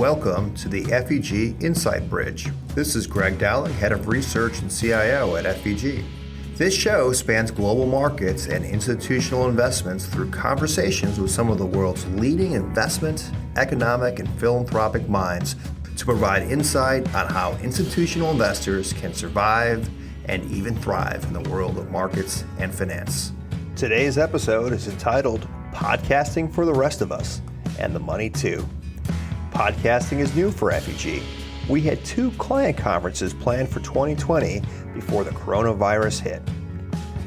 welcome to the FEG Insight Bridge. This is Greg Dowling, Head of Research and CIO at FEG. This show spans global markets and institutional investments through conversations with some of the world's leading investment, economic, and philanthropic minds to provide insight on how institutional investors can survive and even thrive in the world of markets and finance. Today's episode is entitled Podcasting for the Rest of Us, and the Money Too. Podcasting is new for FEG. We had 2 client conferences planned for 2020 before the coronavirus hit.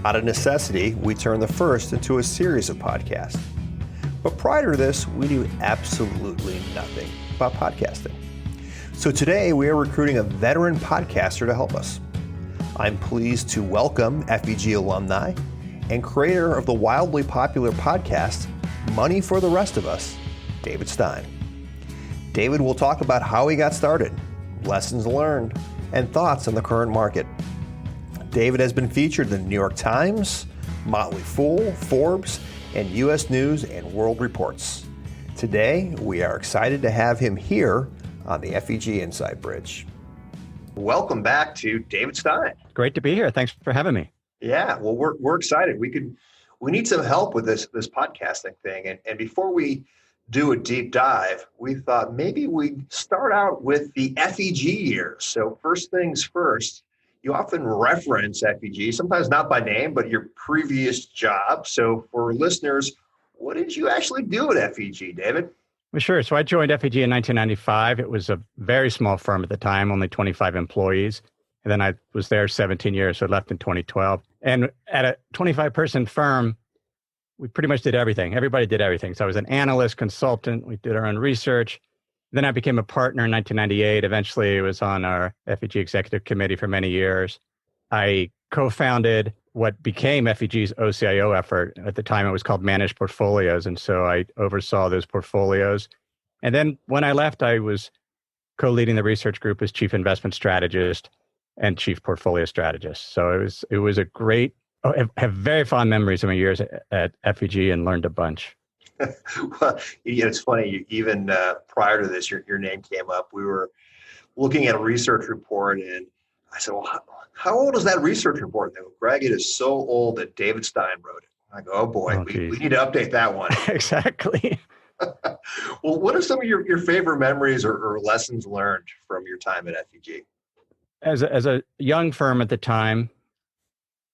Out of necessity, we turned the first into a series of podcasts. But prior to this, we knew absolutely nothing about podcasting. So today, we are recruiting a veteran podcaster to help us. I'm pleased to welcome FEG alumni and creator of the wildly popular podcast, Money for the Rest of Us, David Stein. David will talk about how he got started, lessons learned, and thoughts on the current market. David has been featured in the New York Times, Motley Fool, Forbes, and U.S. News and World Reports. Today, we are excited to have him here on the FEG Insight Bridge. Welcome back to David Stein. Great to be here. Thanks for having me. Yeah, well, we're excited. We need some help with this podcasting thing. And before we do a deep dive, we thought maybe we'd start out with the FEG years. So first things first, you often reference FEG, sometimes not by name, but your previous job. So for listeners, what did you actually do at FEG, David? Well, sure. So I joined FEG in 1995. It was a very small firm at the time, only 25 employees. And then I was there 17 years, so I left in 2012. And at a 25-person firm, we pretty much did everything. Everybody did everything. So I was an analyst, consultant. We did our own research. Then I became a partner in 1998. Eventually, I was on our FEG executive committee for many years. I co-founded what became FEG's OCIO effort. At the time, it was called Managed Portfolios. And so I oversaw those portfolios. And then when I left, I was co-leading the research group as chief investment strategist and chief portfolio strategist. So it was a great, I have very fond memories of my years at FEG and learned a bunch. Well, it's funny, even prior to this, your name came up. We were looking at a research report, and I said, well, how old is that research report? They go, Greg, it is so old that David Stein wrote it. I go, oh boy, we need to update that one. Exactly. Well, what are some of your favorite memories or lessons learned from your time at FEG? As a young firm at the time,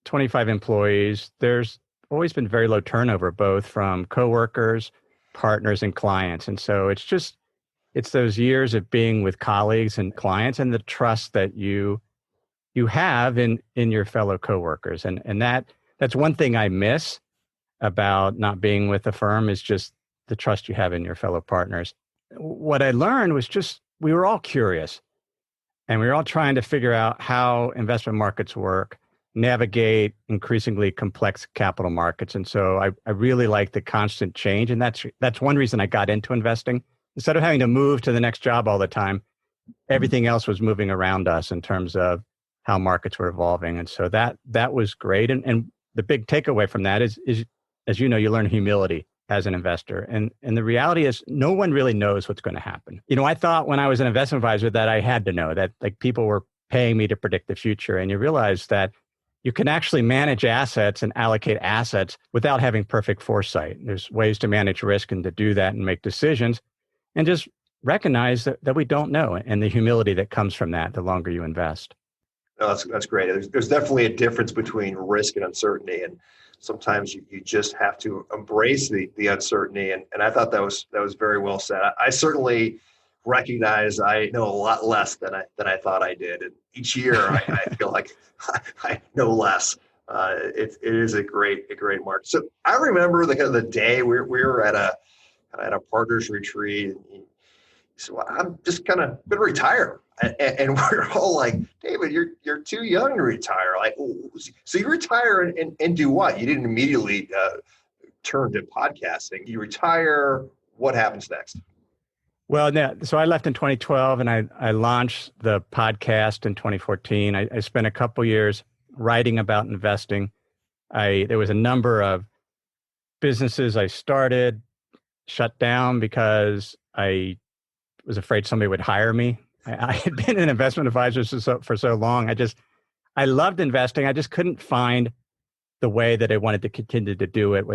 25 employees, there's always been very low turnover, both from coworkers, partners, and clients. And so it's those years of being with colleagues and clients and the trust that you have in your fellow coworkers. And that's one thing I miss about not being with the firm is just the trust you have in your fellow partners. What I learned was just, we were all curious and we were all trying to figure out how investment markets work, navigate increasingly complex capital markets. And so I really like the constant change. And that's one reason I got into investing. Instead of having to move to the next job all the time, everything else was moving around us in terms of how markets were evolving. And so that was great. And the big takeaway from that is, as you know, you learn humility as an investor. And the reality is no one really knows what's going to happen. I thought when I was an investment advisor that I had to know that, like, people were paying me to predict the future. And you realize that you can actually manage assets and allocate assets without having perfect foresight. There's ways to manage risk and to do that and make decisions and just recognize that we don't know, and the humility that comes from that the longer you invest. No, that's great. There's definitely a difference between risk and uncertainty. And sometimes you just have to embrace the uncertainty. And I thought that was very well said. I certainly recognize I know a lot less than I thought I did. And each year I feel like I know less. It is a great mark. So I remember the day we were at a partners retreat. And he said, well, I'm just kind of going to retire. And we're all like, David, you're too young to retire. Like, so you retire and do what? You didn't immediately turn to podcasting. You retire. What happens next? Well, so I left in 2012 and I launched the podcast in 2014. I spent a couple years writing about investing. There was a number of businesses I started, shut down because I was afraid somebody would hire me. I had been an investment advisor for so long. I loved investing. I just couldn't find the way that I wanted to continue to do it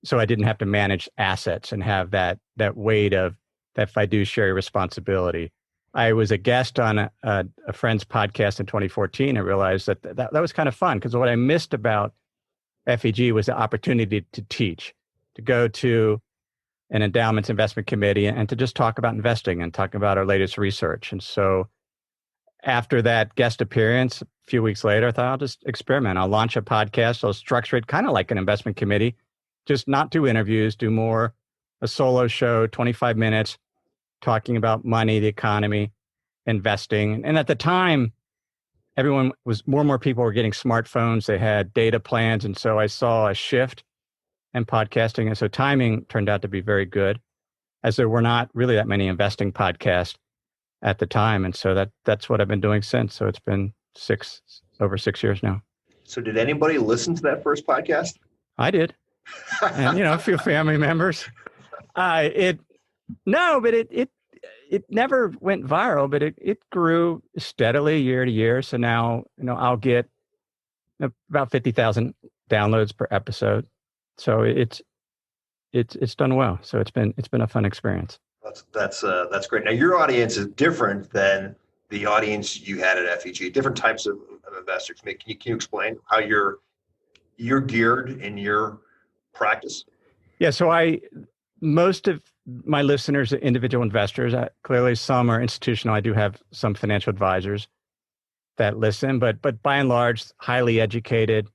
so I didn't have to manage assets and have that weight of that fiduciary responsibility. I was a guest on a friend's podcast in 2014 and realized that was kind of fun, because what I missed about FEG was the opportunity to teach, to go to an endowments investment committee and to just talk about investing and talk about our latest research. And so after that guest appearance, a few weeks later, I thought I'll just experiment. I'll launch a podcast. I'll structure it kind of like an investment committee, just not do interviews, do more a solo show, 25 minutes, talking about money, the economy, investing. And at the time, more and more people were getting smartphones. They had data plans. And so I saw a shift in podcasting. And so timing turned out to be very good, as there were not really that many investing podcasts at the time. And so that's what I've been doing since. So it's been over 6 years now. So did anybody listen to that first podcast? I did. And, a few family members. It never went viral, but it grew steadily year to year. So now, I'll get about 50,000 downloads per episode. So it's done well. So it's been a fun experience. That's great. Now your audience is different than the audience you had at FEG. Different types of investors. Can you explain how you're geared in your practice? Yeah. So most of my listeners are individual investors. Clearly, some are institutional. I do have some financial advisors that listen, but by and large, highly educated.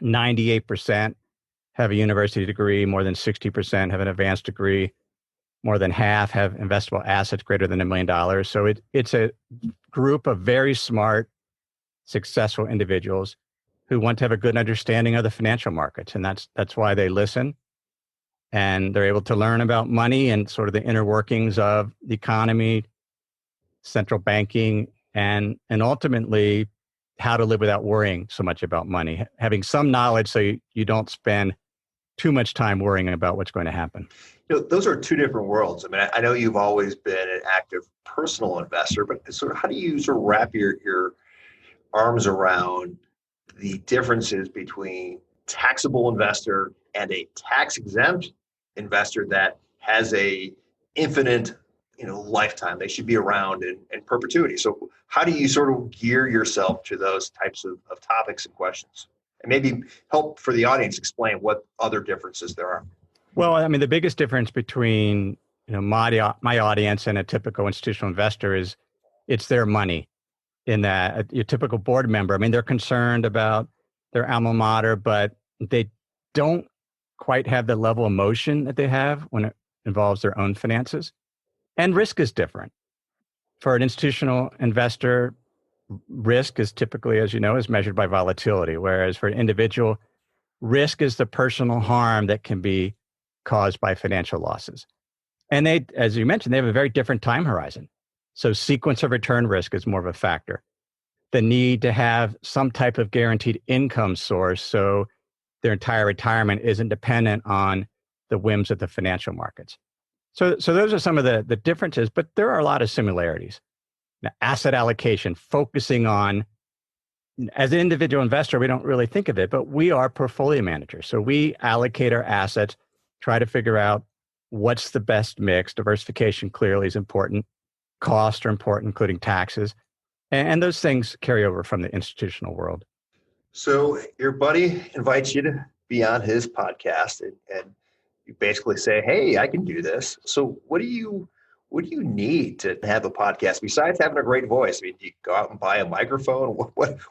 98% have a university degree. More than 60% have an advanced degree. More than half have investable assets greater than $1 million. So it's a group of very smart, successful individuals who want to have a good understanding of the financial markets, and that's why they listen. And they're able to learn about money and sort of the inner workings of the economy, central banking, and ultimately how to live without worrying so much about money, having some knowledge so you don't spend too much time worrying about what's going to happen. Those are two different worlds. I mean, I know you've always been an active personal investor, but sort of how do you sort of wrap your arms around the differences between taxable investor and a tax-exempt investor that has a infinite, lifetime? They should be around in perpetuity. So how do you sort of gear yourself to those types of topics and questions? And maybe help for the audience explain what other differences there are. Well, I mean, the biggest difference between my audience and a typical institutional investor is it's their money. In that your typical board member, I mean, they're concerned about their alma mater, but they don't quite have the level of emotion that they have when it involves their own finances. And risk is different. For an institutional investor, risk is typically, as you know, is measured by volatility, whereas for an individual, risk is the personal harm that can be caused by financial losses. And they, as you mentioned, they have a very different time horizon. So sequence of return risk is more of a factor. The need to have some type of guaranteed income source so their entire retirement isn't dependent on the whims of the financial markets. So those are some of the differences, but there are a lot of similarities. Now, asset allocation, focusing on, as an individual investor, we don't really think of it, but we are portfolio managers. So we allocate our assets, try to figure out what's the best mix. Diversification clearly is important. Costs are important, including taxes. And those things carry over from the institutional world. So your buddy invites you to be on his podcast, and you basically say, hey, I can do this. So what do you need to have a podcast besides having a great voice? I mean, do you go out and buy a microphone?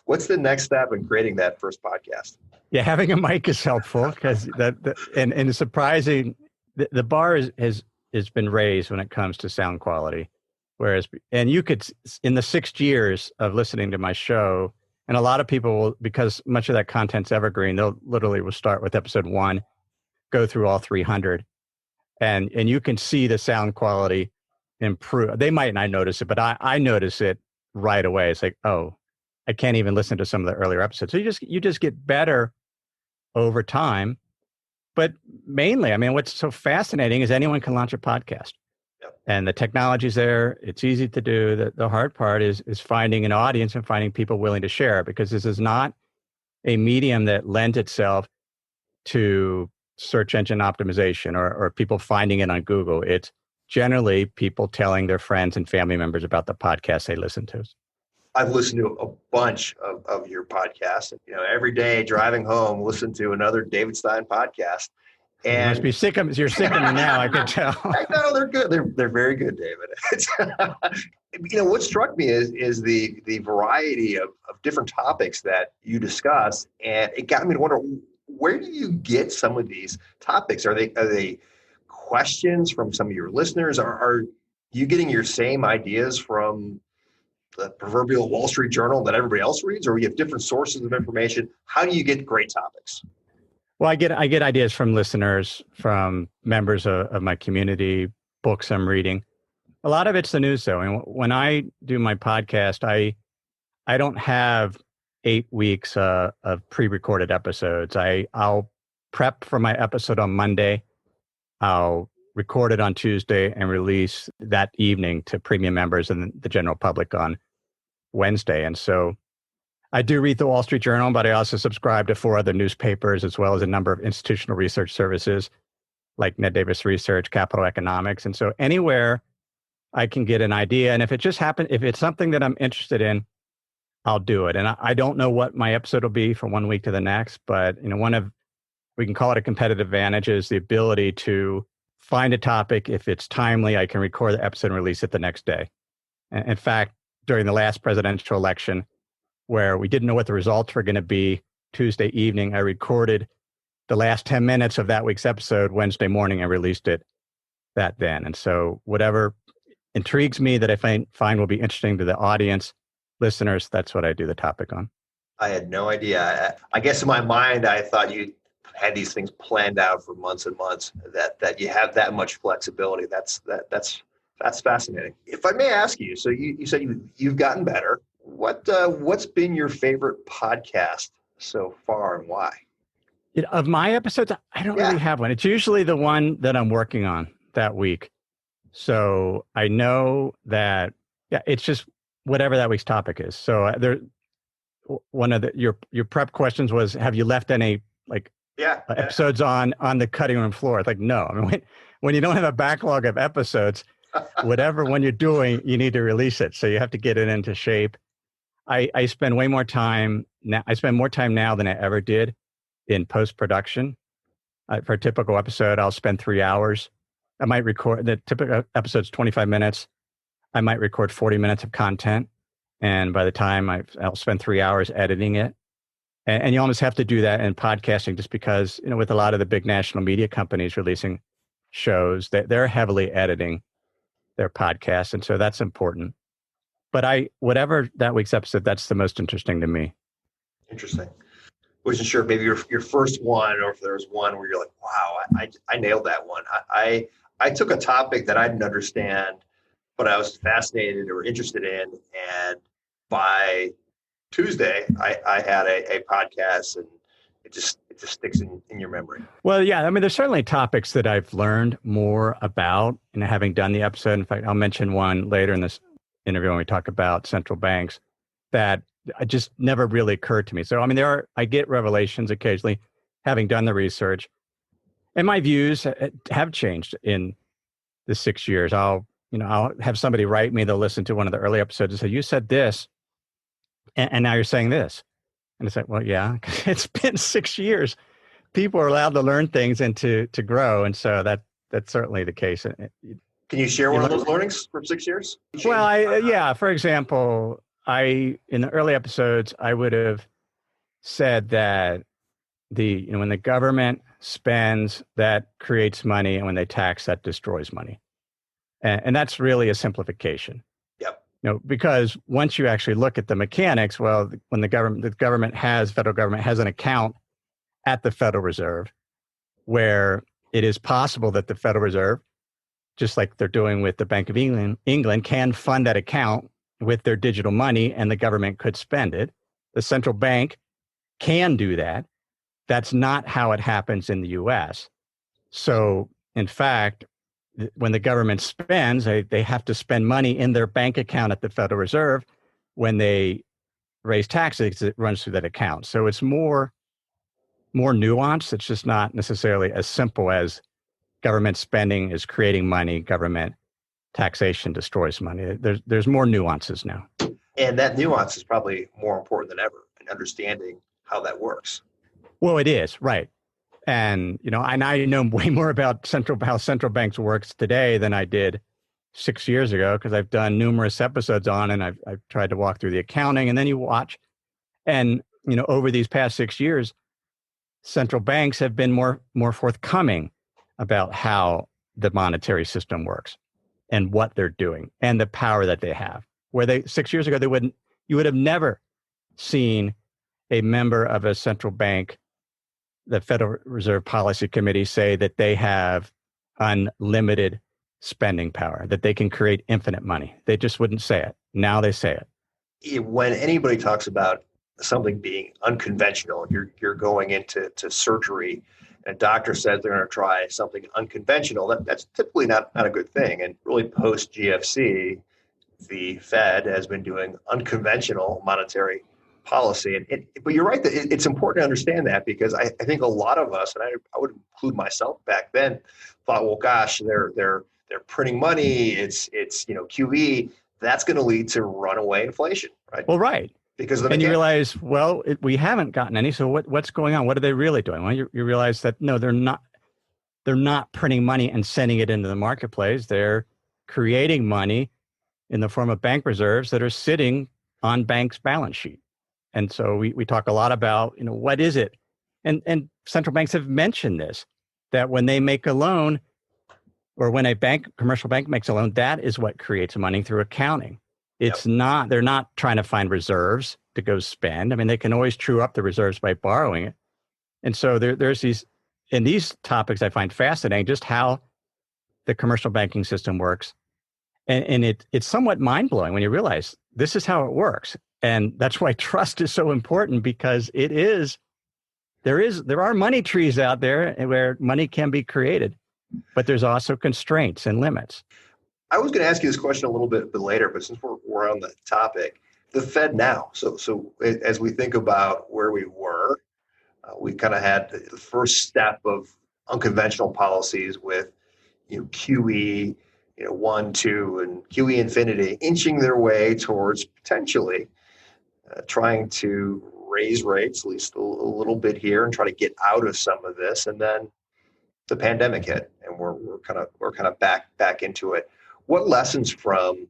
What's the next step in creating that first podcast? Yeah, having a mic is helpful because and it's surprising. The bar has been raised when it comes to sound quality. Whereas, and you could, in the 6 years of listening to my show, and a lot of people will, because much of that content's evergreen, they'll literally will start with episode 1, go through all 300, and you can see the sound quality improve. They might not notice it, but I notice it right away. It's like, oh, I can't even listen to some of the earlier episodes. So you just get better over time. But mainly, I mean, what's so fascinating is anyone can launch a podcast. Yep. And the technology's there. It's easy to do. The hard part is finding an audience and finding people willing to share, because this is not a medium that lends itself to search engine optimization or people finding it on Google. It's generally people telling their friends and family members about the podcast they listen to. I've listened to a bunch of your podcasts. You know, every day driving home, listen to another David Stein podcast. And you must be sick of. You're sick of me now. I could tell. I know they're good. They're very good, David. You know, what struck me is the variety of different topics that you discuss, and it got me to wonder, where do you get some of these topics? Are they questions from some of your listeners? Are you getting your same ideas from the proverbial Wall Street Journal that everybody else reads, or you have different sources of information? How do you get great topics? Well, I get ideas from listeners, from members of my community, books I'm reading. A lot of it's the news, though. And when I do my podcast, I don't have 8 weeks of pre-recorded episodes. I'll prep for my episode on Monday. I'll record it on Tuesday and release that evening to premium members and the general public on Wednesday. And so I do read the Wall Street Journal, but I also subscribe to 4 other newspapers, as well as a number of institutional research services like Ned Davis Research, Capital Economics. And so anywhere I can get an idea, and if it just happens, if it's something that I'm interested in, I'll do it. And I don't know what my episode will be from one week to the next, but you know, we can call it a competitive advantage, is the ability to find a topic. If it's timely, I can record the episode and release it the next day. In fact, during the last presidential election, where we didn't know what the results were going to be, Tuesday evening, I recorded the last 10 minutes of that week's episode Wednesday morning and released it that then. And so whatever intrigues me that I find will be interesting to the audience, listeners, that's what I do the topic on. I had no idea. I guess in my mind, I thought you had these things planned out for months and months, that you have that much flexibility. That's fascinating. If I may ask you, so you said you've gotten better. What's been your favorite podcast so far, and why? Of my episodes, I don't really have one. It's usually the one that I'm working on that week. So I know that, it's just whatever that week's topic is. So one of your prep questions was, have you left any episodes on the cutting room floor? It's like, no. I mean, when you don't have a backlog of episodes, whatever one you're doing, you need to release it. So you have to get it into shape. I spend way more time now. I spend more time now than I ever did in post-production. For a typical episode, I'll spend 3 hours. I might record, the typical episode's 25 minutes. I might record 40 minutes of content. And by the time I'll spend 3 hours editing it. And you almost have to do that in podcasting, just because, you know, with a lot of the big national media companies releasing shows, they're heavily editing their podcasts. And so that's important. But whatever that week's episode, that's the most interesting to me. Interesting. Wasn't sure if maybe your first one, or if there was one where you're like, wow, I nailed that one. I took a topic that I didn't understand, but I was fascinated or interested in. And by Tuesday, I had a podcast, and it just sticks in your memory. Well, yeah, I mean, there's certainly topics that I've learned more about in having done the episode. In fact, I'll mention one later in this interview when we talk about central banks that just never really occurred to me. So, I mean, I get revelations occasionally, having done the research, and my views have changed in the 6 years. I'll have somebody write me, they'll listen to one of the early episodes and say, you said this, and now you're saying this. And it's like, well, yeah, it's been 6 years. People are allowed to learn things and to grow. And so that's certainly the case. Can you share one of those learnings from 6 years? Well, for example, in the early episodes, I would have said that when the government spends, that creates money, and when they tax, that destroys money. And that's really a simplification. Yep. Because once you actually look at the mechanics, well, when the federal government has an account at the Federal Reserve, where it is possible that the Federal Reserve, just like they're doing with the Bank of England, can fund that account with their digital money, and the government could spend it. The central bank can do that. That's not how it happens in the U.S. So, in fact, when the government spends, they have to spend money in their bank account at the Federal Reserve. When they raise taxes, it runs through that account. So it's more nuanced. It's just not necessarily as simple as government spending is creating money, government taxation destroys money. There's more nuances now. And that nuance is probably more important than ever in understanding how that works. Well, it is, right. And, and I know way more about how central banks works today than I did 6 years ago, because I've done numerous episodes on, and I've tried to walk through the accounting, and then you watch. And, over these past 6 years, central banks have been more forthcoming about how the monetary system works and what they're doing and the power that they have. Where 6 years ago, you would have never seen a member of a central bank, the Federal Reserve Policy Committee, say that they have unlimited spending power, that they can create infinite money. They just wouldn't say it. Now they say it. When anybody talks about something being unconventional, you're going into surgery, and a doctor says they're going to try something unconventional, that's typically not a good thing. And really post GFC, the Fed has been doing unconventional monetary policy. But you're right that it's important to understand that, because I think a lot of us, and I would include myself back then, thought, well, gosh, they're printing money. It's QE. That's going to lead to runaway inflation, right? Well, right. Because of and you realize, well, we haven't gotten any. So what's going on? What are they really doing? Well, you realize that no, they're not printing money and sending it into the marketplace. They're creating money in the form of bank reserves that are sitting on banks' balance sheet. And so we talk a lot about, what is it? And central banks have mentioned this, that when they make a loan, or when a commercial bank makes a loan, that is what creates money through accounting. It's not, they're not trying to find reserves to go spend. I mean, they can always true up the reserves by borrowing it. And so there's these topics I find fascinating, just how the commercial banking system works. And it's somewhat mind-blowing when you realize this is how it works. And that's why trust is so important, because there are money trees out there where money can be created, but there's also constraints and limits. I was going to ask you this question a little bit later, but since we're on the topic, the Fed now. So as we think about where we were, we kind of had the first step of unconventional policies with QE, 1, 2, and QE infinity, inching their way towards potentially trying to raise rates at least a little bit here and try to get out of some of this. And then the pandemic hit, and we're kind of back into it. What lessons from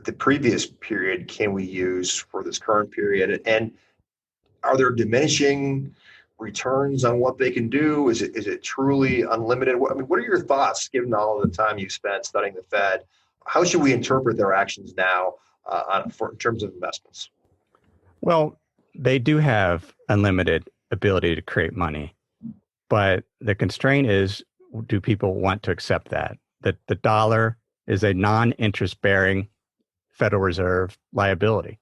the previous period can we use for this current period? And are there diminishing returns on what they can do? Is it truly unlimited? What are your thoughts, given all of the time you spent studying the Fed? How should we interpret their actions now in terms of investments? Well, they do have unlimited ability to create money, but the constraint is, do people want to accept that? That the dollar is a non-interest bearing Federal Reserve liability.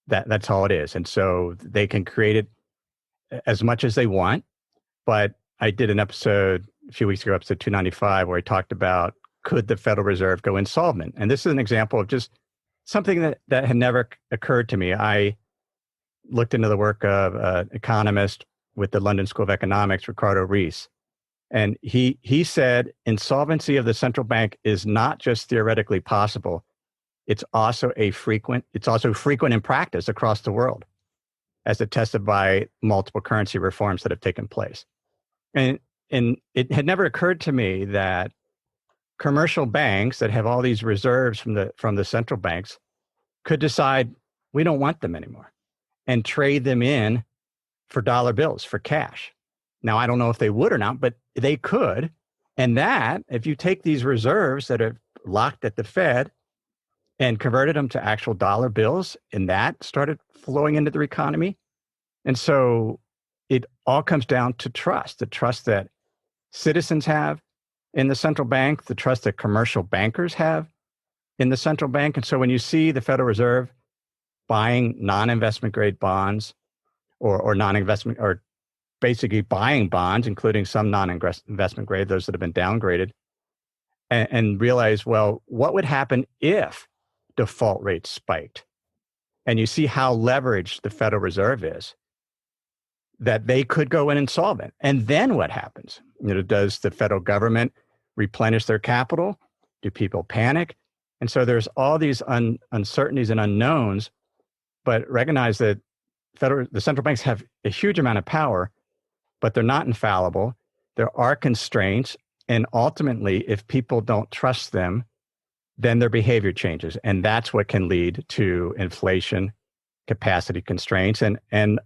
That's all it is. And so they can create it as much as they want. But I did an episode a few weeks ago, episode 295, where I talked about, could the Federal Reserve go insolvent? And this is an example of just something that had never occurred to me. I looked into the work of an economist with the London School of Economics, Ricardo Reis. And he said insolvency of the central bank is not just theoretically possible, it's also frequent in practice across the world, as attested by multiple currency reforms that have taken place. And it had never occurred to me that commercial banks that have all these reserves from the central banks could decide we don't want them anymore and trade them in for dollar bills, for cash. Now, I don't know if they would or not, but they could. And that, if you take these reserves that are locked at the Fed and converted them to actual dollar bills, and that started flowing into the economy. And so it all comes down to trust, the trust that citizens have in the central bank, the trust that commercial bankers have in the central bank. And so when you see the Federal Reserve buying non-investment grade bonds or non-investment, or basically buying bonds, including some non-investment grade, those that have been downgraded, and realize, well, what would happen if default rates spiked? And you see how leveraged the Federal Reserve is, that they could go in insolvent. And then what happens? Does the federal government replenish their capital? Do people panic? And so there's all these uncertainties and unknowns, but recognize that the central banks have a huge amount of power, but they're not infallible. There are constraints. And ultimately, if people don't trust them, then their behavior changes. And that's what can lead to inflation, capacity constraints, and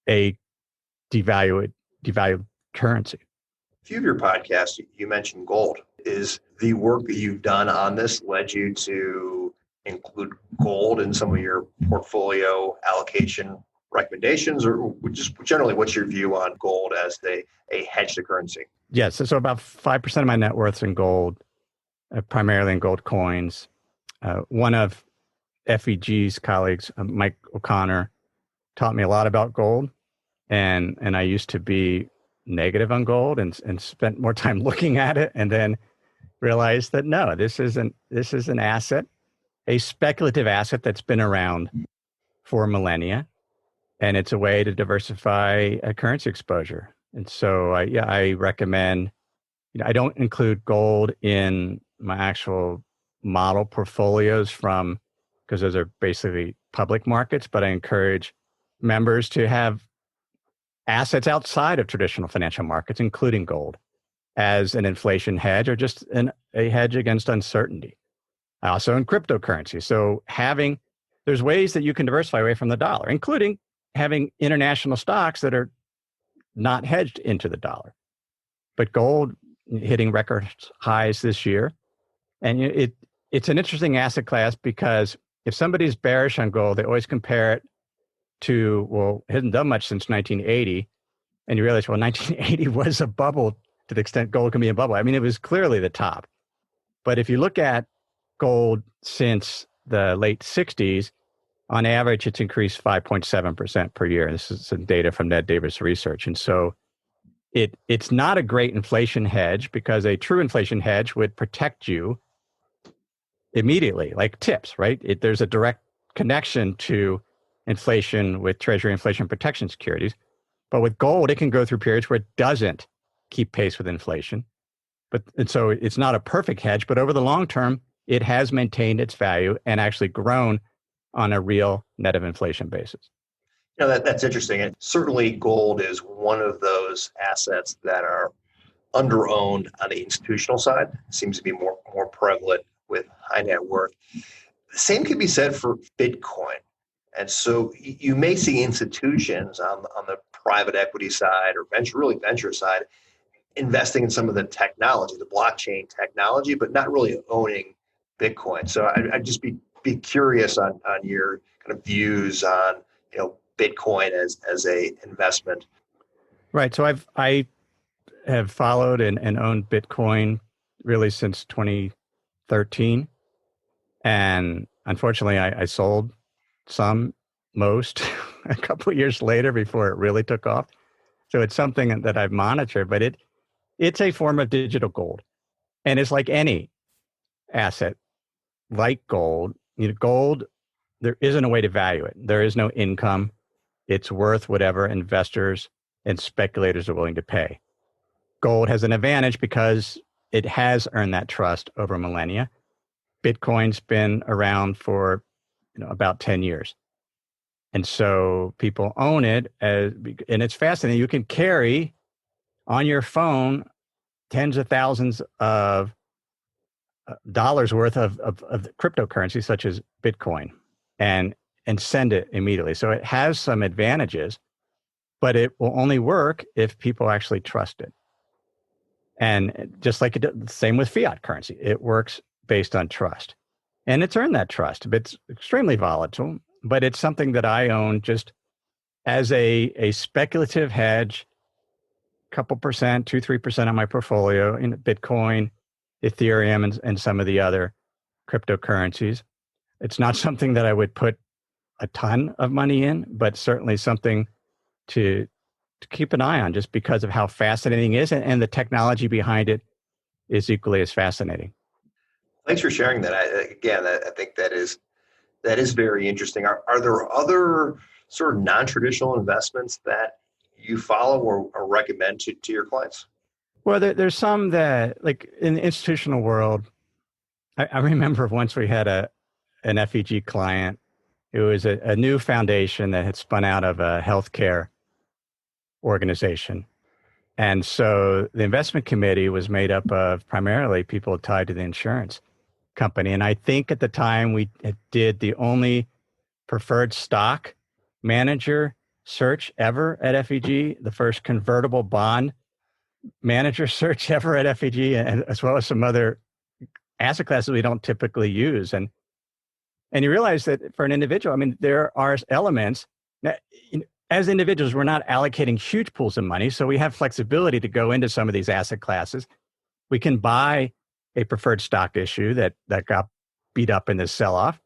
a devalued currency. A few of your podcasts, you mentioned gold. Is the work that you've done on this led you to include gold in some of your portfolio allocation recommendations, or just generally, what's your view on gold as a hedge to currency? Yes. So about 5% of my net worth's in gold, primarily in gold coins. One of FEG's colleagues, Mike O'Connor, taught me a lot about gold. And I used to be negative on gold and spent more time looking at it, and then realized that no, this is an asset, a speculative asset that's been around for millennia, and it's a way to diversify a currency exposure. And so I recommend, I don't include gold in my actual model portfolios because those are basically public markets, but I encourage members to have assets outside of traditional financial markets, including gold, as an inflation hedge or just a hedge against uncertainty. Also in cryptocurrency. So there's ways that you can diversify away from the dollar, including having international stocks that are not hedged into the dollar. But gold hitting record highs this year. And it's an interesting asset class, because if somebody's bearish on gold, they always compare it to, well, it hasn't done much since 1980. And you realize, well, 1980 was a bubble to the extent gold can be a bubble. I mean, it was clearly the top. But if you look at gold since the late 60s, on average, it's increased 5.7% per year. This is some data from Ned Davis Research. And so it's not a great inflation hedge, because a true inflation hedge would protect you immediately, like TIPS, right? There's a direct connection to inflation with Treasury inflation protection securities. But with gold, it can go through periods where it doesn't keep pace with inflation. And so it's not a perfect hedge, but over the long term, it has maintained its value and actually grown on a real net of inflation basis. That's interesting. And certainly gold is one of those assets that are underowned on the institutional side. It seems to be more prevalent with high net worth. The same can be said for Bitcoin. And so you may see institutions on the private equity side or venture side investing in some of the technology, the blockchain technology, but not really owning Bitcoin. So I'd just be curious on your kind of views on Bitcoin as a investment. Right. So I have followed and owned Bitcoin really since 2013, and unfortunately, I sold most a couple of years later before it really took off. So it's something that I've monitored, but it's a form of digital gold, and it's like any asset, like gold. Gold, there isn't a way to value it. There is no income. It's worth whatever investors and speculators are willing to pay. Gold has an advantage because it has earned that trust over millennia. Bitcoin's been around for about 10 years. And so people own it, and it's fascinating. You can carry on your phone tens of thousands of dollars worth of cryptocurrency, such as Bitcoin, and send it immediately. So it has some advantages, but it will only work if people actually trust it. And just like the same with fiat currency, it works based on trust. And it's earned that trust. But it's extremely volatile, but it's something that I own just as a speculative hedge, couple percent, 2-3% of my portfolio in Bitcoin, Ethereum, and some of the other cryptocurrencies. It's not something that I would put a ton of money in, but certainly something to keep an eye on, just because of how fascinating it is, and the technology behind it is equally as fascinating. Thanks for sharing that. I think that is very interesting. Are there other sort of non-traditional investments that you follow or recommend to your clients? Well, there's some that, like in the institutional world, I remember once we had an FEG client. It was a new foundation that had spun out of a healthcare organization. And so the investment committee was made up of primarily people tied to the insurance company. And I think at the time we did the only preferred stock manager search ever at FEG, the first convertible bond manager search ever at FEG, and as well as some other asset classes we don't typically use. And you realize that for an individual, I mean, there are elements that, as individuals, we're not allocating huge pools of money. So we have flexibility to go into some of these asset classes. We can buy a preferred stock issue that got beat up in this sell-off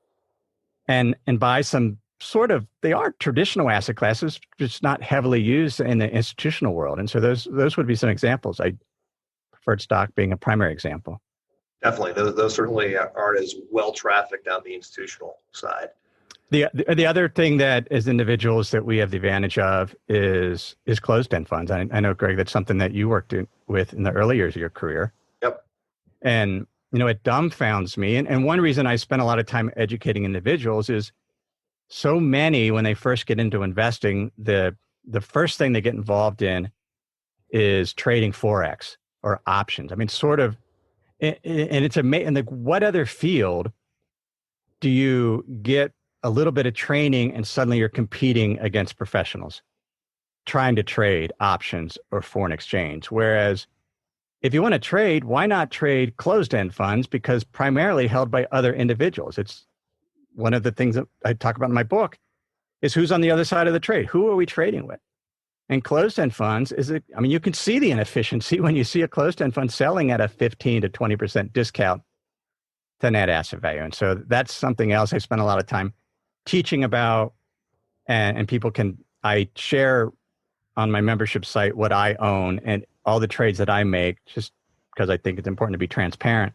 and buy some sort of, they are traditional asset classes, just not heavily used in the institutional world. And so those would be some examples. Preferred stock being a primary example. Definitely, those certainly aren't as well trafficked on the institutional side. The other thing that as individuals that we have the advantage of is closed-end funds. I know, Greg, that's something that you worked with in the early years of your career. Yep. And, it dumbfounds me. And one reason I spend a lot of time educating individuals is so many, when they first get into investing, the first thing they get involved in is trading Forex or options. I mean, sort of, and it's amazing. And like, what other field do you get a little bit of training and suddenly you're competing against professionals trying to trade options or foreign exchange? Whereas if you want to trade, why not trade closed-end funds? Because primarily held by other individuals. It's one of the things that I talk about in my book is who's on the other side of the trade. Who are we trading with? And closed-end funds you can see the inefficiency when you see a closed-end fund selling at a 15 to 20% discount to net asset value. And so that's something else I spend a lot of time teaching about, and I share on my membership site what I own and all the trades that I make, just because I think it's important to be transparent.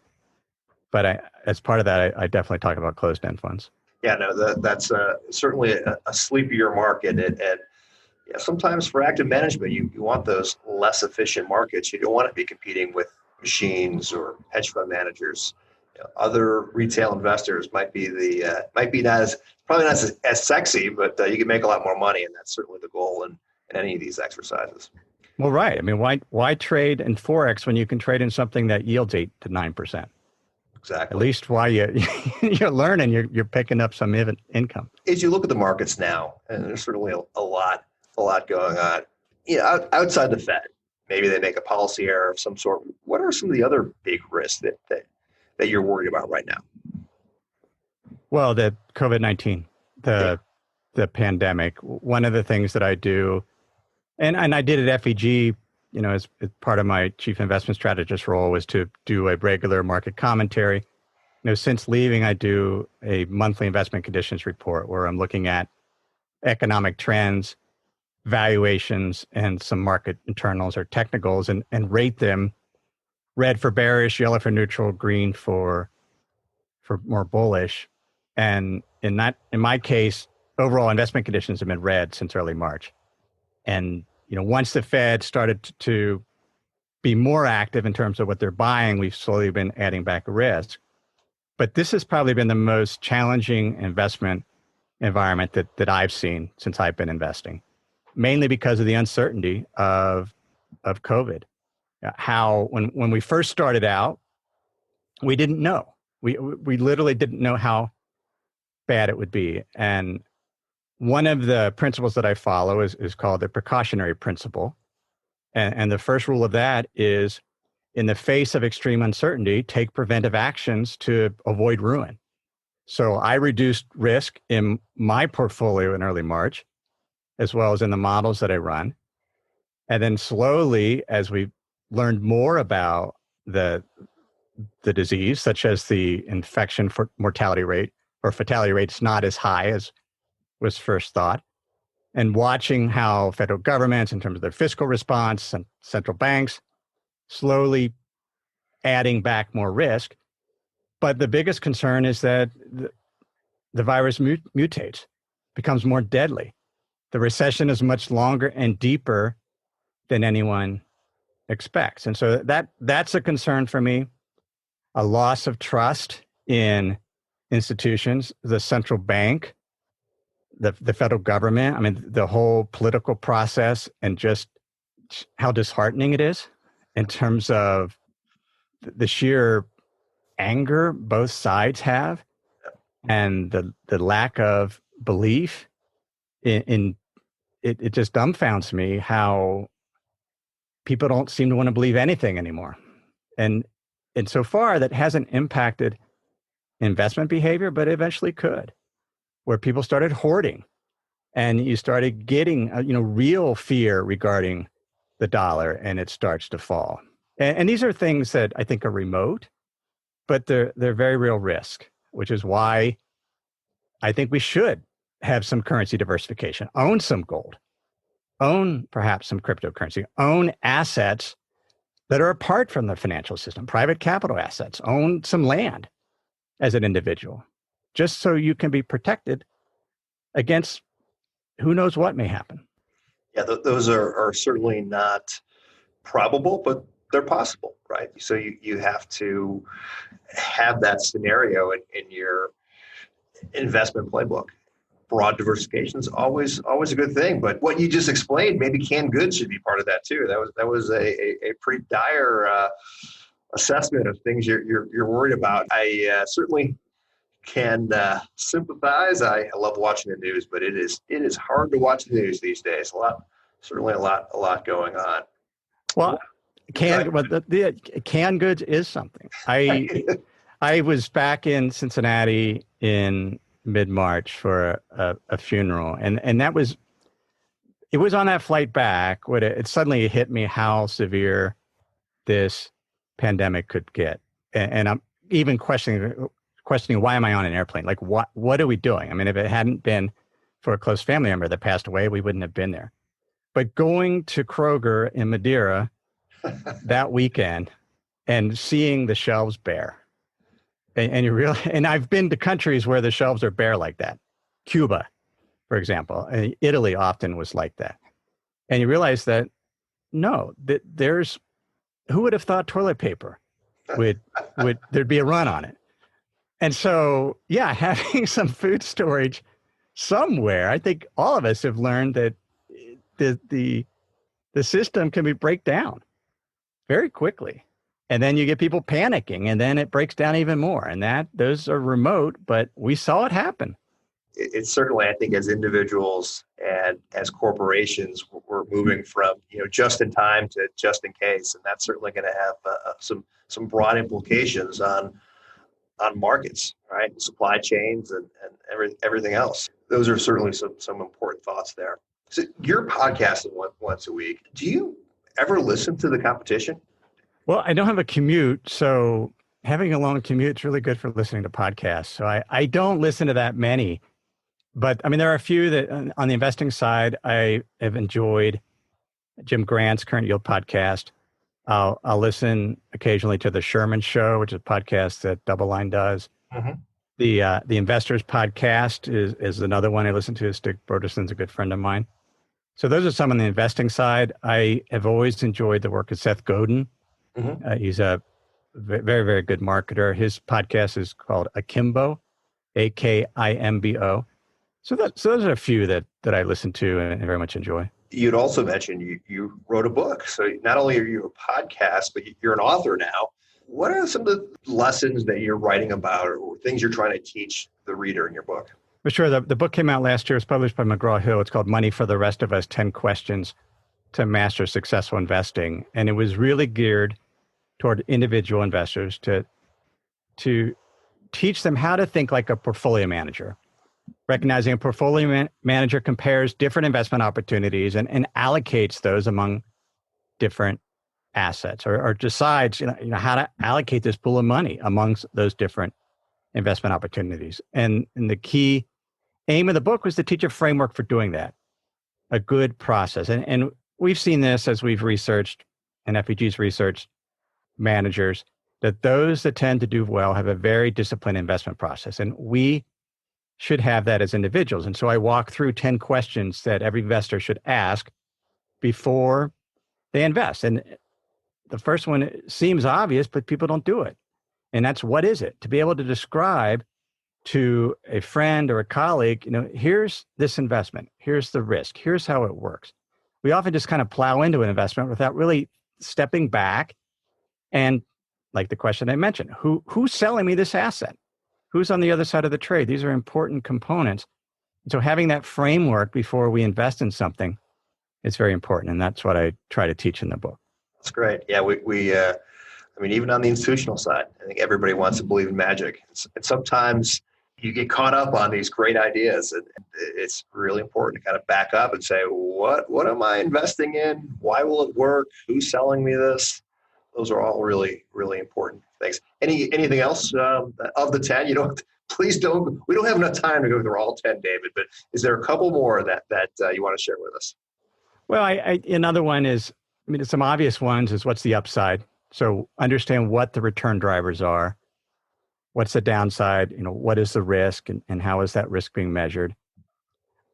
But as part of that, I definitely talk about closed-end funds. Yeah, no, that's certainly a sleepier market. And sometimes for active management, you want those less efficient markets. You don't want to be competing with machines or hedge fund managers. Other retail investors might be probably not as sexy, but you can make a lot more money, and that's certainly the goal in any of these exercises. Well, right. I mean, why trade in Forex when you can trade in something that yields 8 to 9%? Exactly. At least while you're learning, you're picking up some income. As you look at the markets now, and there's certainly a lot going on. Outside the Fed, maybe they make a policy error of some sort. What are some of the other big risks that you're worried about right now? Well, the COVID-19, the pandemic. One of the things that I do, and I did at FEG, as part of my chief investment strategist role, was to do a regular market commentary. Since leaving, I do a monthly investment conditions report where I'm looking at economic trends, valuations, and some market internals or technicals, and rate them: red for bearish, yellow for neutral, green for more bullish. And in my case, overall investment conditions have been red since early March. And once the Fed started to be more active in terms of what they're buying, we've slowly been adding back risk. But this has probably been the most challenging investment environment that I've seen since I've been investing, mainly because of the uncertainty of COVID. How when we first started out, we didn't know. We literally didn't know how bad it would be. And one of the principles that I follow is called the precautionary principle. And the first rule of that is, in the face of extreme uncertainty, take preventive actions to avoid ruin. So I reduced risk in my portfolio in early March, as well as in the models that I run. And then slowly, as we learned more about the disease, such as the infection mortality rate or fatality rate's not as high as was first thought, and watching how federal governments, in terms of their fiscal response, and central banks slowly adding back more risk, But the biggest concern is that the virus mutates, becomes more deadly. The recession is much longer and deeper than anyone expects. And so that's a concern for me, a loss of trust in institutions, the central bank, the federal government. I mean, the whole political process, and just how disheartening it is in terms of the sheer anger both sides have, and the lack of belief in it. It just dumbfounds me how people don't seem to want to believe anything anymore. And so far, that hasn't impacted investment behavior, but eventually could, where people started hoarding, and you started getting real fear regarding the dollar, and it starts to fall. And these are things that I think are remote, but they're very real risk, which is why I think we should have some currency diversification, own some gold, own perhaps some cryptocurrency, own assets that are apart from the financial system, private capital assets, own some land as an individual, just so you can be protected against who knows what may happen. Yeah, those are certainly not probable, but they're possible, right? So you have to have that scenario in your investment playbook. Broad diversification is always a good thing, but what you just explained, maybe canned goods should be part of that too. That was a pretty dire assessment of things you're worried about. I certainly can sympathize. I love watching the news, but it is hard to watch the news these days. A lot going on. Well, the canned goods is something. I was back in Cincinnati in mid-March for a funeral, and it was on that flight back when it suddenly hit me how severe this pandemic could get, and I'm even questioning why am I on an airplane? Like, what are we doing? I mean, if it hadn't been for a close family member that passed away, we wouldn't have been there. But going to Kroger in Madeira that weekend and seeing the shelves bare, and I've been to countries where the shelves are bare like that. Cuba, for example, and Italy often was like that. And you realize that who would have thought toilet paper would there'd be a run on it. And so, yeah, having some food storage somewhere, I think all of us have learned that the system can break down very quickly. And then you get people panicking, and then it breaks down even more. And those are remote, but we saw it happen. It's certainly, I think, as individuals and as corporations, we're moving from just in time to just in case, and that's certainly going to have some broad implications on markets, right? Supply chains and everything else. Those are certainly some important thoughts there. So you're podcasting once a week. Do you ever listen to the competition? Well, I don't have a commute, so having a long commute is really good for listening to podcasts. So I don't listen to that many, but I mean, there are a few that on the investing side, I have enjoyed. Jim Grant's Current Yield podcast. I'll listen occasionally to the Sherman Show, which is a podcast that Double Line does. Mm-hmm. The Investors podcast is another one I listen to. Stig Broderson's a good friend of mine. So those are some on the investing side. I have always enjoyed the work of Seth Godin. Mm-hmm. He's a very, very good marketer. His podcast is called Akimbo, Akimbo. So those are a few that I listen to and very much enjoy. You'd also mentioned you wrote a book. So not only are you a podcast, but you're an author now. What are some of the lessons that you're writing about or things you're trying to teach the reader in your book? For sure. The book came out last year. It was published by McGraw-Hill. It's called Money for the Rest of Us, 10 Questions to Master Successful Investing. And it was really geared toward individual investors to teach them how to think like a portfolio manager. Recognizing a portfolio manager compares different investment opportunities and allocates those among different assets, or decides how to allocate this pool of money amongst those different investment opportunities. And the key aim of the book was to teach a framework for doing that, a good process. And we've seen this as we've researched, and FEG's researched managers. that those that tend to do well have a very disciplined investment process. And we should have that as individuals. And so I walk through 10 questions that every investor should ask before they invest. And the first one seems obvious, but people don't do it. And that's, what is it? To be able to describe to a friend or a colleague, here's this investment, here's the risk, here's how it works. We often just kind of plow into an investment without really stepping back. And like the question I mentioned, who's selling me this asset? Who's on the other side of the trade? These are important components. So having that framework before we invest in something is very important. And that's what I try to teach in the book. That's great. Yeah, even on the institutional side, I think everybody wants to believe in magic. And sometimes you get caught up on these great ideas, and it's really important to kind of back up and say, what am I investing in? Why will it work? Who's selling me this? Those are all really, really important things. Anything else of the 10? Please don't. We don't have enough time to go through all 10, David. But is there a couple more that you want to share with us? Well, another one is, some obvious ones is, what's the upside? So understand what the return drivers are. What's the downside? What is the risk, and how is that risk being measured?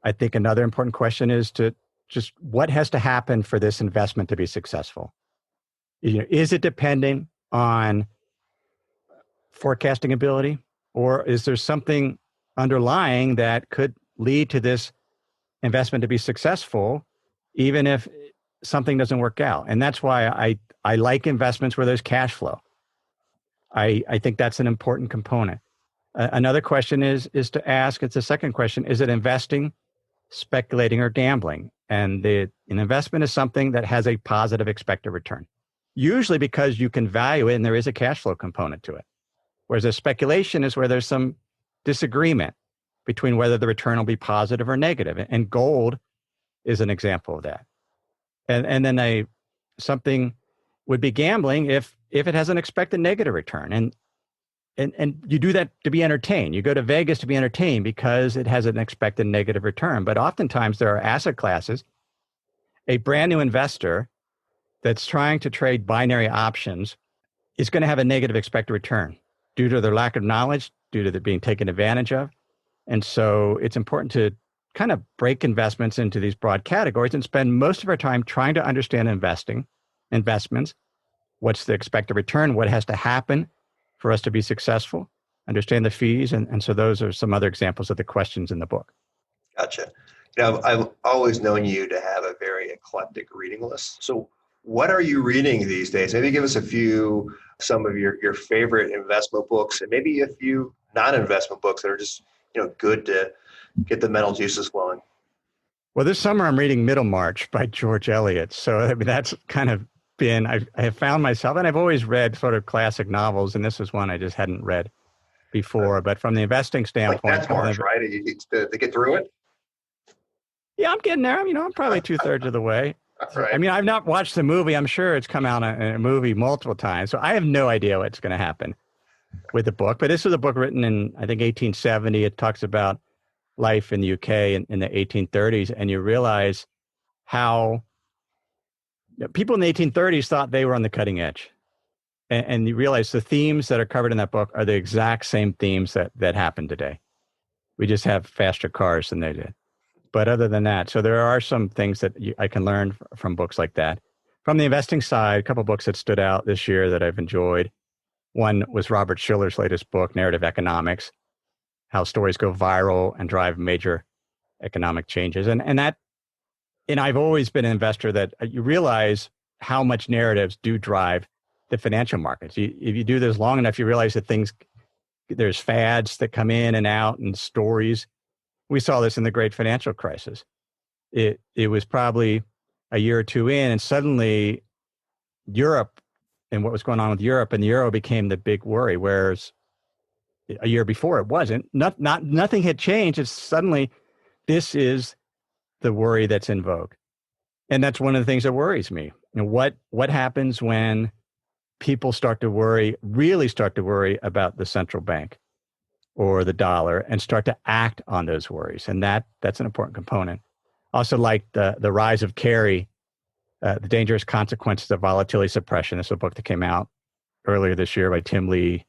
I think another important question is to just, what has to happen for this investment to be successful? Is it dependent on forecasting ability, or is there something underlying that could lead to this investment to be successful, even if something doesn't work out? And that's why I like investments where there's cash flow. I think that's an important component. Another question is to ask, it's the second question, is it investing, speculating, or gambling? And an investment is something that has a positive expected return, usually because you can value it and there is a cash flow component to it. Whereas a speculation is where there's some disagreement between whether the return will be positive or negative. And gold is an example of that. And then something would be gambling if it has an expected negative return. And you do that to be entertained. You go to Vegas to be entertained because it has an expected negative return. But oftentimes there are asset classes, a brand new investor that's trying to trade binary options is going to have a negative expected return due to their lack of knowledge, due to their being taken advantage of. And so it's important to kind of break investments into these broad categories and spend most of our time trying to understand investments. What's the expected return? What has to happen for us to be successful? Understand the fees. And so those are some other examples of the questions in the book. Gotcha. I've always known you to have a very eclectic reading list. So what are you reading these days? Maybe give us some of your favorite investment books, and maybe a few non-investment books that are just, good to get the mental juices flowing. Well, this summer I'm reading Middlemarch by George Eliot. So that's kind of been, I have found myself, and I've always read sort of classic novels, and this is one I just hadn't read before. But from the investing standpoint, that's March, right? To get through it. Yeah, I'm getting there. I'm probably 2/3 of the way. Right. I've not watched the movie. I'm sure it's come out in a movie multiple times. So I have no idea what's going to happen with the book. But this was a book written in, I think, 1870. It talks about life in the UK in the 1830s. And you realize how people in the 1830s thought they were on the cutting edge. And you realize the themes that are covered in that book are the exact same themes that happen today. We just have faster cars than they did. But other than that, so there are some things that I can learn from books like that. From the investing side, a couple of books that stood out this year that I've enjoyed. One was Robert Shiller's latest book, Narrative Economics, how stories go viral and drive major economic changes. And I've always been an investor that you realize how much narratives do drive the financial markets. If you do this long enough, you realize that there's fads that come in and out and stories. We saw this in the great financial crisis. It was probably a year or two in, and suddenly Europe and what was going on with Europe and the euro became the big worry, whereas a year before it wasn't. Nothing had changed. It's suddenly this is the worry that's in vogue. And that's one of the things that worries me. What happens when people really start to worry about the central bank or the dollar and start to act on those worries? And that's an important component. Also, like the rise of carry, the dangerous consequences of volatility suppression. This is a book that came out earlier this year by Tim Lee,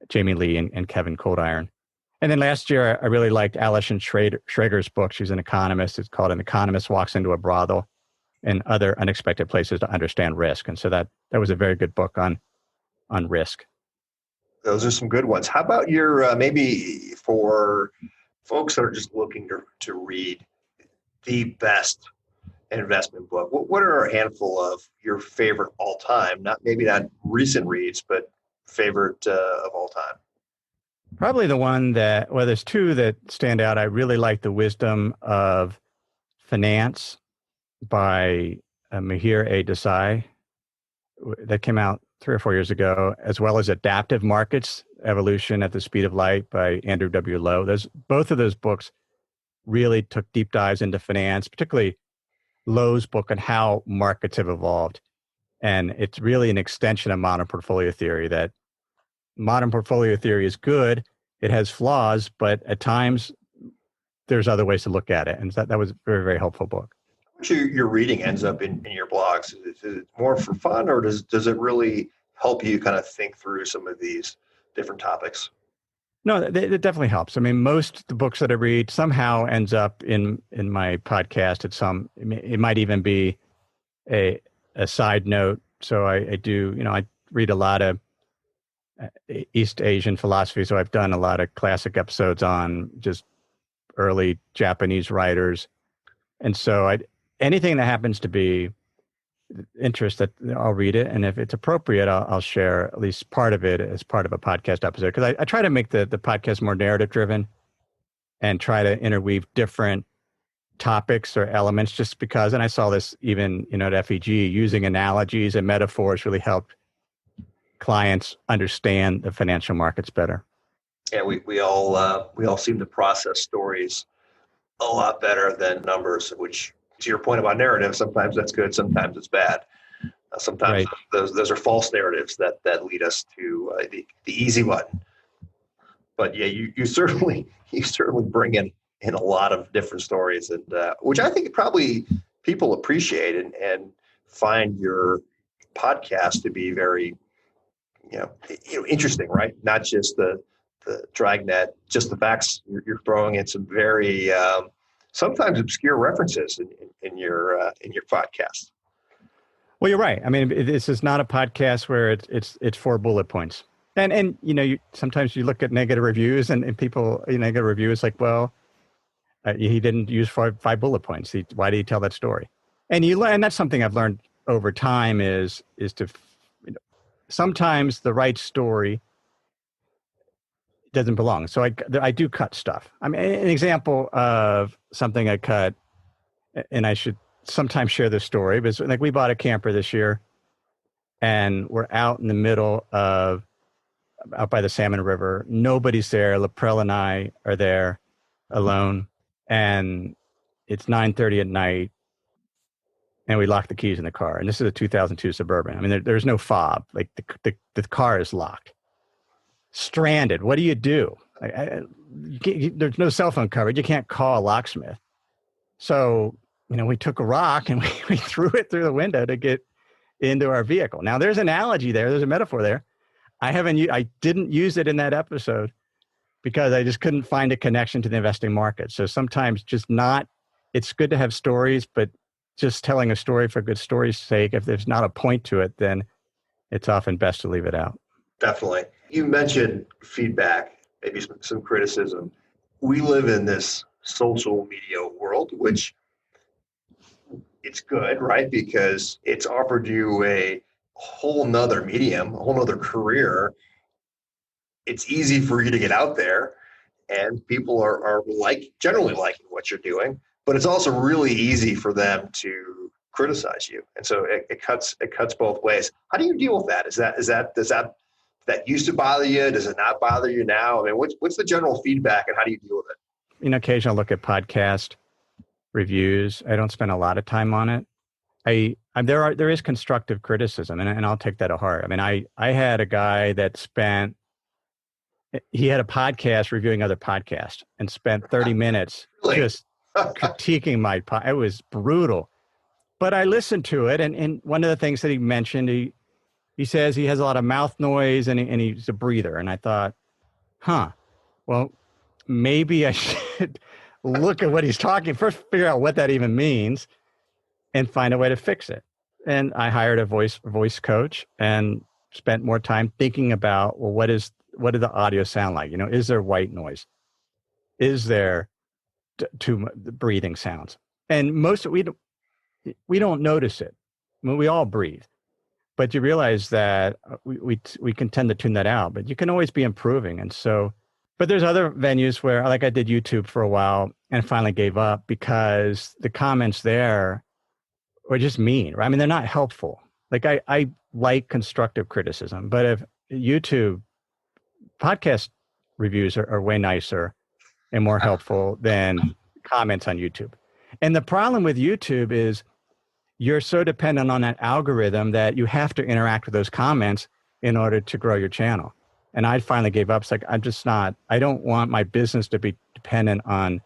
Jamie Lee, and Kevin Coldiron. And then last year, I really liked Alison Schrager's book. She's an economist. It's called An Economist Walks into a Brothel and Other Unexpected Places to Understand Risk. And so that was a very good book on risk. Those are some good ones. How about your, maybe for folks that are just looking to read the best investment book, what are a handful of your favorite all-time, not recent reads, but favorite of all time? Probably the one there's two that stand out. I really like The Wisdom of Finance by Mihir A. Desai. That came out 3 or 4 years ago, as well as Adaptive Markets, Evolution at the Speed of Light by Andrew W. Lowe. Both of those books really took deep dives into finance, particularly Lowe's book on how markets have evolved. And it's really an extension of modern portfolio theory, that modern portfolio theory is good. It has flaws, but at times there's other ways to look at it. And that was a very, very helpful book. How much your reading ends up in your blogs? Is it more for fun, or does it really help you kind of think through some of these different topics? No, it definitely helps. I mean, most of the books that I read somehow ends up in my podcast. It might even be a side note. So I do, I read a lot of East Asian philosophy. So I've done a lot of classic episodes on just early Japanese writers. And so anything that happens to be interest, that I'll read it. And if it's appropriate, I'll share at least part of it as part of a podcast episode. Because I try to make the podcast more narrative driven and try to interweave different topics or elements, just because, and I saw this even, at FEG, using analogies and metaphors really helped clients understand the financial markets better. Yeah, we all seem to process stories a lot better than numbers, which, to your point about narrative, sometimes that's good, sometimes it's bad. Sometimes those are false narratives that lead us to the easy button. But yeah, you certainly bring in a lot of different stories, and which I think probably people appreciate and find your podcast to be very interesting, right? Not just the dragnet, just the facts. You're throwing in some very sometimes obscure references in your podcast. Well, you're right. I mean, this is not a podcast where it's 4 bullet points. And sometimes you look at negative reviews and people, negative review is like, well, he didn't use 5 bullet points. Why did he tell that story? And and that's something I've learned over time is to, sometimes the right story doesn't belong. So I do cut stuff. I mean, an example of something I cut, and I should sometimes share this story, but like we bought a camper this year and we're out in the middle out by the Salmon River. Nobody's there. Laprelle and I are there alone, and it's 9:30 at night, and we lock the keys in the car. And this is a 2002 Suburban. I mean, there's no fob. Like the car is locked. Stranded. What do you do? There's no cell phone coverage. You can't call a locksmith. So, we took a rock and we threw it through the window to get into our vehicle. Now, there's an analogy there. There's a metaphor there. I didn't use it in that episode because I just couldn't find a connection to the investing market. So sometimes it's good to have stories, but just telling a story for good story's sake, if there's not a point to it, then it's often best to leave it out. Definitely. You mentioned feedback, maybe some criticism. We live in this social media world, which it's good, right? Because it's offered you a whole nother medium, a whole nother career. It's easy for you to get out there, and people are generally liking what you're doing, but it's also really easy for them to criticize you. And so it cuts both ways. How do you deal with that? Does that used to bother you? Does it not bother you now? I mean, what's the general feedback, and how do you deal with it? Occasionally I'll look at podcast reviews. I don't spend a lot of time on it. There is constructive criticism, and I'll take that to heart. I mean, I had a guy that he had a podcast reviewing other podcasts and spent 30 minutes just critiquing my podcast. It was brutal. But I listened to it, and one of the things that he mentioned, he says he has a lot of mouth noise and he's a breather. And I thought, well, maybe I should look at what he's talking first, figure out what that even means, and find a way to fix it. And I hired a voice coach and spent more time thinking about, well, what did the audio sound like? Is there white noise? Is there too breathing sounds? And most we don't notice it. I mean, we all breathe, but you realize that we can tend to tune that out. But you can always be improving. And so, but there's other venues where, like I did YouTube for a while and finally gave up because the comments there were just mean, right? I mean, they're not helpful. Like I like constructive criticism, but if YouTube podcast reviews are way nicer and more helpful than comments on YouTube. And the problem with YouTube is you're so dependent on that algorithm that you have to interact with those comments in order to grow your channel. And I finally gave up. It's like, I don't want my business to be dependent on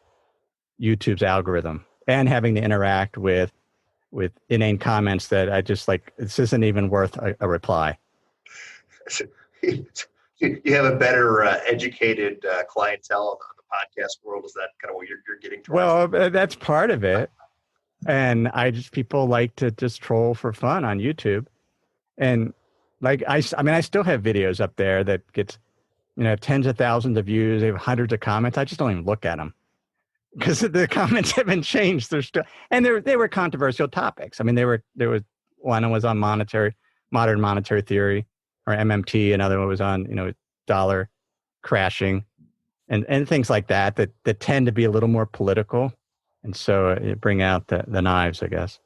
YouTube's algorithm and having to interact with inane comments that I just like, this isn't even worth a reply. You have a better educated clientele in the podcast world. Is that kind of what you're getting towards? Well, that's part of it. And people like to just troll for fun on YouTube. And like, I mean, I still have videos up there that gets, tens of thousands of views. They have hundreds of comments. I just don't even look at them because the comments haven't changed. They're still, and they were controversial topics. I mean, there was one was on modern monetary theory, or MMT. Another one was on, dollar crashing and things like that tend to be a little more political. And so it bring out the knives, I guess.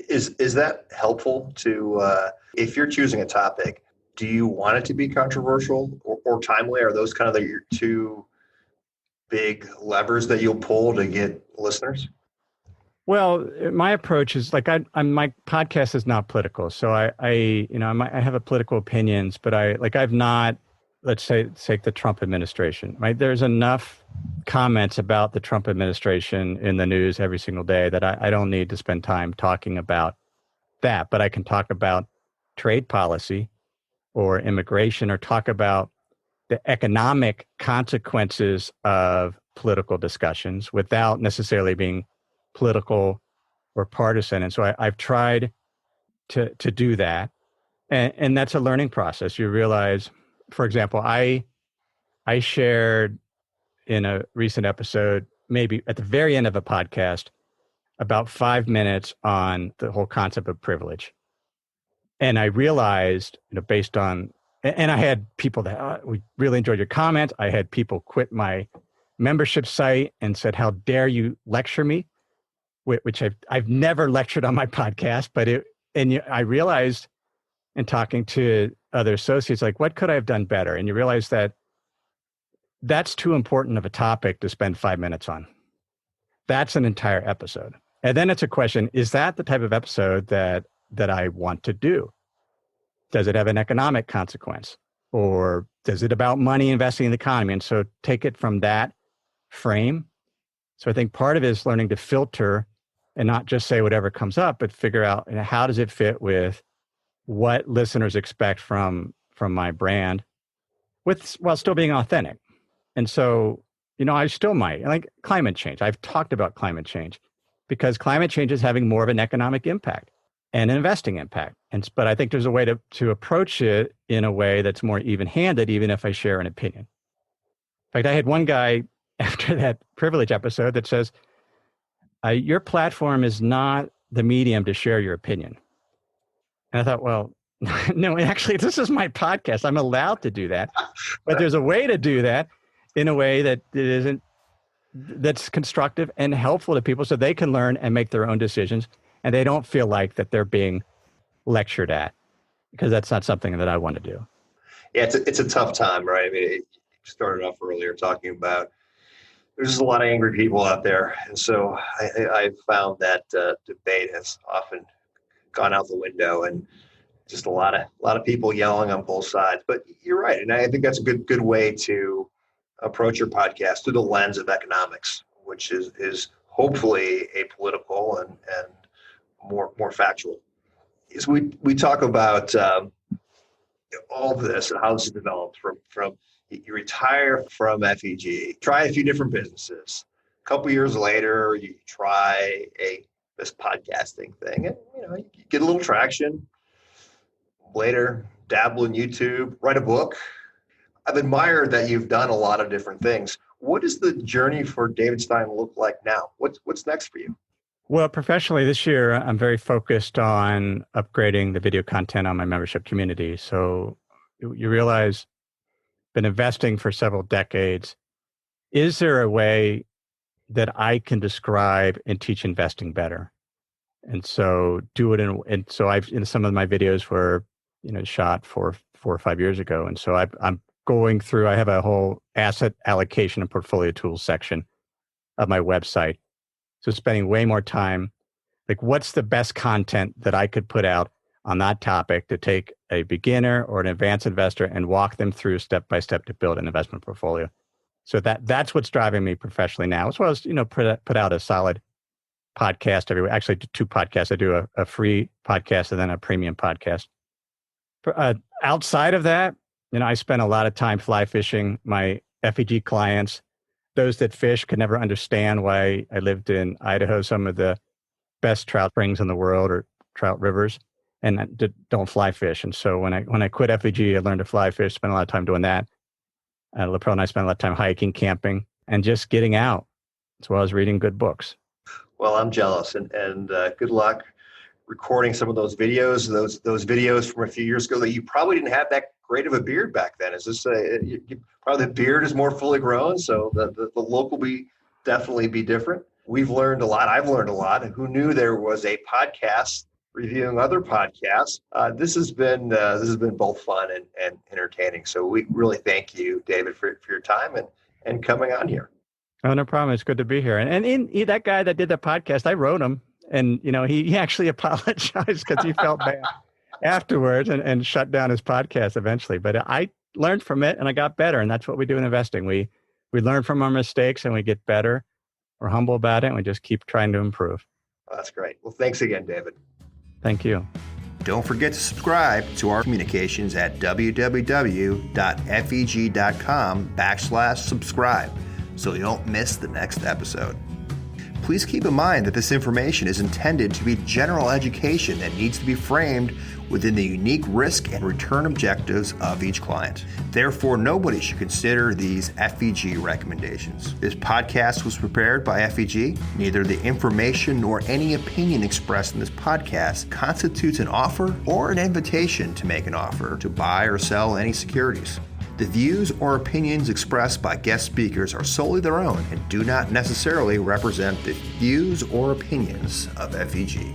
Is that helpful to, if you're choosing a topic, do you want it to be controversial or timely? Are those kind of your two big levers that you'll pull to get listeners? Well, my approach is like my podcast is not political, so I have a political opinions, but I've not, let's say take the Trump administration, right? There's enough comments about the Trump administration in the news every single day that I don't need to spend time talking about that, but I can talk about trade policy or immigration or talk about the economic consequences of political discussions without necessarily being political or partisan. And so I've tried to do that. And that's a learning process. You realize, for example, I shared in a recent episode, maybe at the very end of a podcast, about 5 minutes on the whole concept of privilege. And I realized, based on, and I had people that, we really enjoyed your comments. I had people quit my membership site and said, how dare you lecture me? Which I've never lectured on my podcast, but I realized in talking to other associates, like, what could I have done better? And you realize that that's too important of a topic to spend 5 minutes on. That's an entire episode. And then it's a question, is that the type of episode that I want to do? Does it have an economic consequence? Or is it about money investing in the economy? And so take it from that frame. So I think part of it is learning to filter and not just say whatever comes up, but figure out how does it fit with what listeners expect from my brand while still being authentic. And so, I still might, like climate change. I've talked about climate change because climate change is having more of an economic impact and an investing impact. But I think there's a way to approach it in a way that's more even-handed, even if I share an opinion. In fact, I had one guy after that privilege episode that says, your platform is not the medium to share your opinion. And I thought, well, no, actually, this is my podcast. I'm allowed to do that. But there's a way to do that in a way that's constructive and helpful to people so they can learn and make their own decisions. And they don't feel like that they're being lectured at, because that's not something that I want to do. Yeah, it's a tough time, right? I mean, you started off earlier talking about there's just a lot of angry people out there. And so I've found that debate has often gone out the window and just a lot of people yelling on both sides. But you're right. And I think that's a good way to approach your podcast through the lens of economics, which is hopefully apolitical and more factual. is we talk about all of this and how this is developed from you retire from FEG, try a few different businesses. A couple years later, you try this podcasting thing, and you get a little traction. Later, dabble in YouTube, write a book. I've admired that you've done a lot of different things. What does the journey for David Stein look like now? What's next for you? Well, professionally this year, I'm very focused on upgrading the video content on my membership community. So you realize, been investing for several decades. Is there a way that I can describe and teach investing better? And so do it and so I've in some of my videos were shot 4 or 5 years ago, and so I'm going through. I have a whole asset allocation and portfolio tools section of my website. So spending way more time, like what's the best content that I could put out on that topic to take a beginner or an advanced investor and walk them through step by step to build an investment portfolio. So that's what's driving me professionally now, as well as put out a solid podcast every week. Actually, 2 podcasts. I do a free podcast and then a premium podcast. Outside of that, I spend a lot of time fly fishing. My FEG clients, those that fish, could never understand why I lived in Idaho, some of the best trout springs in the world or trout rivers, and don't fly fish. And so when I quit FEG, I learned to fly fish, spent a lot of time doing that. LaPro and I spent a lot of time hiking, camping, and just getting out, as well as reading good books. Well, I'm jealous, and good luck recording some of those videos. Those videos from a few years ago that you probably didn't have that great of a beard back then. Is this probably the beard is more fully grown, so the look will definitely be different. We've learned a lot. I've learned a lot. And who knew there was a podcast reviewing other podcasts? This has been both fun and entertaining. So we really thank you, David, for your time and coming on here. Oh, no problem. It's good to be here. And that guy that did the podcast, I wrote him, and he actually apologized because he felt bad afterwards and shut down his podcast eventually. But I learned from it and I got better, and that's what we do in investing. We learn from our mistakes and we get better. We're humble about it and we just keep trying to improve. Oh, that's great. Well, thanks again, David. Thank you. Don't forget to subscribe to our communications at www.feg.com/subscribe so you don't miss the next episode. Please keep in mind that this information is intended to be general education that needs to be framed within the unique risk and return objectives of each client. Therefore, nobody should consider these FEG recommendations. This podcast was prepared by FEG. Neither the information nor any opinion expressed in this podcast constitutes an offer or an invitation to make an offer to buy or sell any securities. The views or opinions expressed by guest speakers are solely their own and do not necessarily represent the views or opinions of FEG.